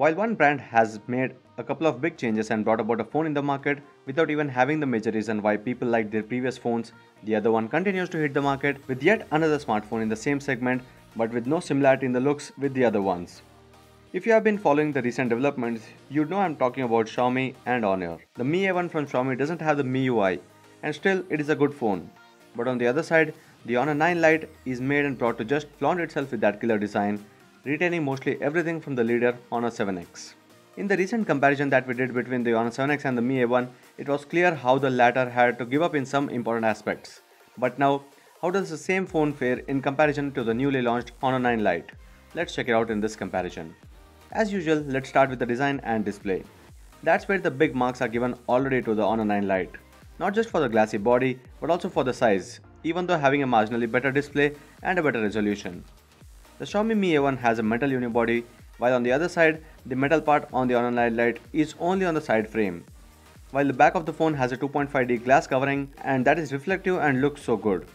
While one brand has made a couple of big changes and brought about a phone in the market without even having the major reason why people liked their previous phones, the other one continues to hit the market with yet another smartphone in the same segment but with no similarity in the looks with the other ones. If you have been following the recent developments, you know I'm talking about Xiaomi and Honor. The Mi A1 from Xiaomi doesn't have the MIUI, and still it is a good phone. But on the other side, the Honor 9 Lite is made and brought to just flaunt itself with that killer design, retaining mostly everything from the leader Honor 7X. In the recent comparison that we did between the Honor 7X and the Mi A1, it was clear how the latter had to give up in some important aspects. But now, how does the same phone fare in comparison to the newly launched Honor 9 Lite? Let's check it out in this comparison. As usual, let's start with the design and display. That's where the big marks are given already to the Honor 9 Lite. Not just for the glassy body, but also for the size, even though having a marginally better display and a better resolution. The Xiaomi Mi A1 has a metal unibody, while on the other side, the metal part on the Honor 9 Lite is only on the side frame. While the back of the phone has a 2.5D glass covering, and that is reflective and looks so good.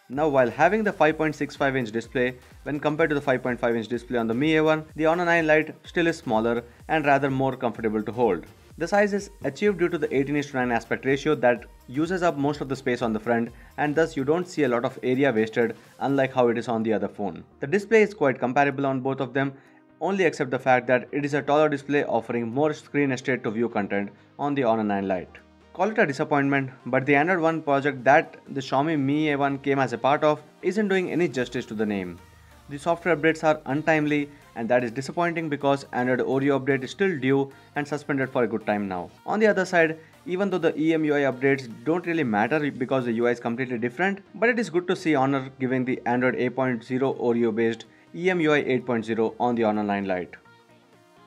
Now, while having the 5.65-inch display, when compared to the 5.5-inch display on the Mi A1, the Honor 9 Lite still is smaller and rather more comfortable to hold. The size is achieved due to the 18:9 aspect ratio that uses up most of the space on the front, and thus you don't see a lot of area wasted, unlike how it is on the other phone. The display is quite comparable on both of them, only except the fact that it is a taller display offering more screen estate to view content on the Honor 9 Lite. Call it a disappointment, but the Android One project that the Xiaomi Mi A1 came as a part of isn't doing any justice to the name. The software updates are untimely, and that is disappointing because Android Oreo update is still due and suspended for a good time now. On the other side, even though the EMUI updates don't really matter because the UI is completely different, but it is good to see Honor giving the Android 8.0 Oreo based EMUI 8.0 on the Honor 9 Lite.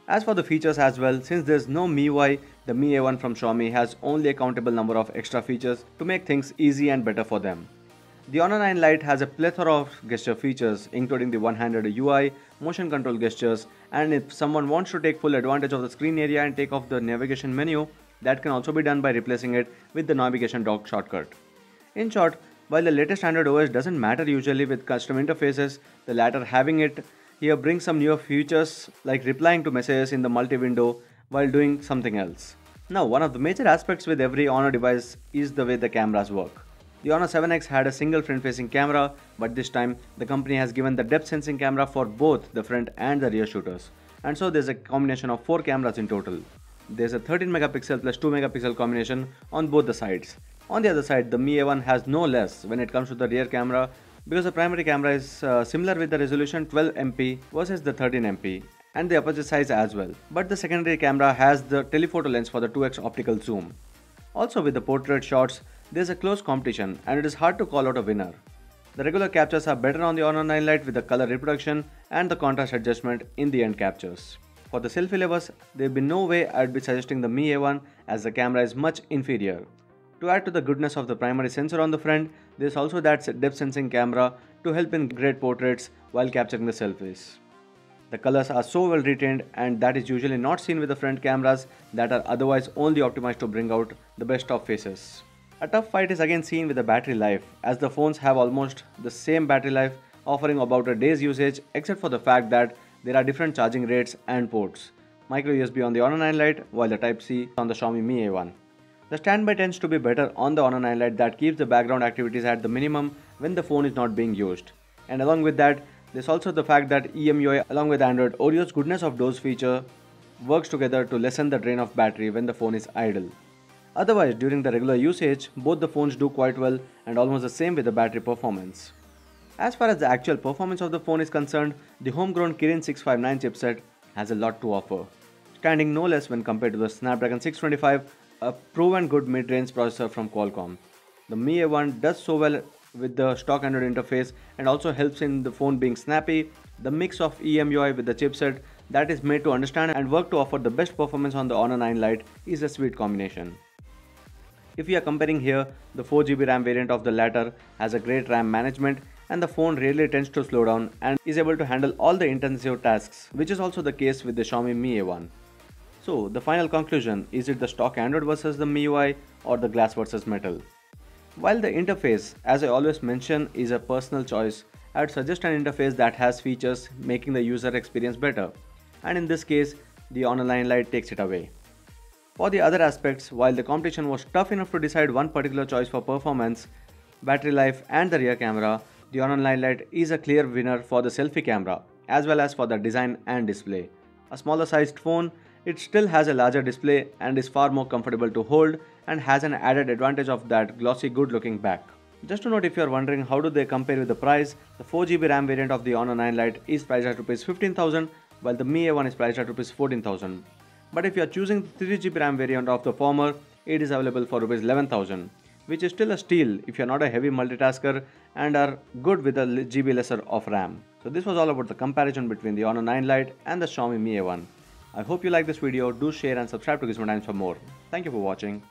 As for the features as well, since there's no MIUI, the Mi A1 from Xiaomi has only a countable number of extra features to make things easy and better for them. The Honor 9 Lite has a plethora of gesture features, including the one-handed UI, motion control gestures, and if someone wants to take full advantage of the screen area and take off the navigation menu, that can also be done by replacing it with the navigation dock shortcut. In short, while the latest Android OS doesn't matter usually with custom interfaces, the latter having it here brings some newer features like replying to messages in the multi-window while doing something else. Now, one of the major aspects with every Honor device is the way the cameras work. The Honor 7X had a single front-facing camera, but this time the company has given the depth sensing camera for both the front and the rear shooters. And so there's a combination of 4 cameras in total. There's a 13 megapixel plus 2 megapixel combination on both the sides. On the other side, the Mi A1 has no less when it comes to the rear camera because the primary camera is similar with the resolution 12 MP versus the 13 MP and the aperture size as well. But the secondary camera has the telephoto lens for the 2x optical zoom. Also with the portrait shots, there's a close competition and it is hard to call out a winner. The regular captures are better on the Honor 9 Lite with the color reproduction and the contrast adjustment in the end captures. For the selfie lovers, there'd be no way I'd be suggesting the Mi A1 as the camera is much inferior. To add to the goodness of the primary sensor on the front, there's also that depth sensing camera to help in great portraits while capturing the selfies. The colors are so well retained and that is usually not seen with the front cameras that are otherwise only optimized to bring out the best of faces. A tough fight is again seen with the battery life, as the phones have almost the same battery life, offering about a day's usage except for the fact that there are different charging rates and ports. Micro USB on the Honor 9 Lite while the Type-C on the Xiaomi Mi A1. The standby tends to be better on the Honor 9 Lite that keeps the background activities at the minimum when the phone is not being used. And along with that, there's also the fact that EMUI along with Android Oreo's goodness of dose feature works together to lessen the drain of battery when the phone is idle. Otherwise, during the regular usage, both the phones do quite well and almost the same with the battery performance. As far as the actual performance of the phone is concerned, the homegrown Kirin 659 chipset has a lot to offer, standing no less when compared to the Snapdragon 625, a proven good mid-range processor from Qualcomm. The Mi A1 does so well with the stock Android interface and also helps in the phone being snappy. The mix of EMUI with the chipset that is made to understand and work to offer the best performance on the Honor 9 Lite is a sweet combination. If we are comparing here, the 4GB RAM variant of the latter has a great RAM management and the phone rarely tends to slow down and is able to handle all the intensive tasks, which is also the case with the Xiaomi Mi A1. So the final conclusion, is it the stock Android versus the MIUI or the glass versus metal? While the interface, as I always mention, is a personal choice, I would suggest an interface that has features making the user experience better. And in this case, the Honor 9 Lite takes it away. For the other aspects, while the competition was tough enough to decide one particular choice for performance, battery life and the rear camera, the Honor 9 Lite is a clear winner for the selfie camera as well as for the design and display. A smaller sized phone, it still has a larger display and is far more comfortable to hold and has an added advantage of that glossy good looking back. Just to note, if you are wondering how do they compare with the price, the 4GB RAM variant of the Honor 9 Lite is priced at Rs 15,000 while the Mi A1 is priced at Rs 14,000. But if you are choosing the 3GB RAM variant of the former, it is available for Rs 11,000, which is still a steal if you are not a heavy multitasker and are good with a GB lesser of RAM. So this was all about the comparison between the Honor 9 Lite and the Xiaomi Mi A1. I hope you like this video. Do share and subscribe to Gizmo Times for more. Thank you for watching.